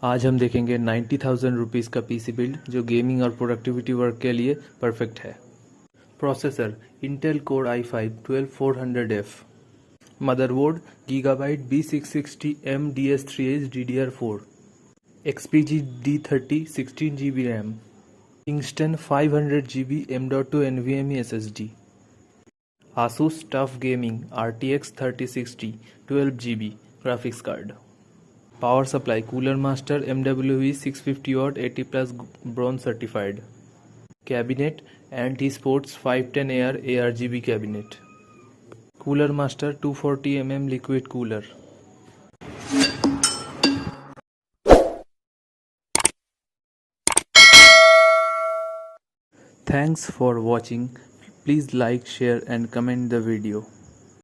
आज हम देखेंगे 90,000 रुपीज़ का पीसी बिल्ड जो गेमिंग और प्रोडक्टिविटी वर्क के लिए परफेक्ट है। Processor Intel core i5 12400F। Motherboard Gigabyte B660M DS3H DDR4। XPG D30 16GB RAM। Kingston 500GB M.2 NVMe SSD। Asus TUF Gaming RTX 3060 12GB graphics card। Power supply Cooler Master MWE 650 watt 80 plus bronze certified। Cabinet Anti-Sports 510 AR ARGB cabinet। Cooler Master 240 liquid cooler। Thanks for watching. Please like, share and comment the video.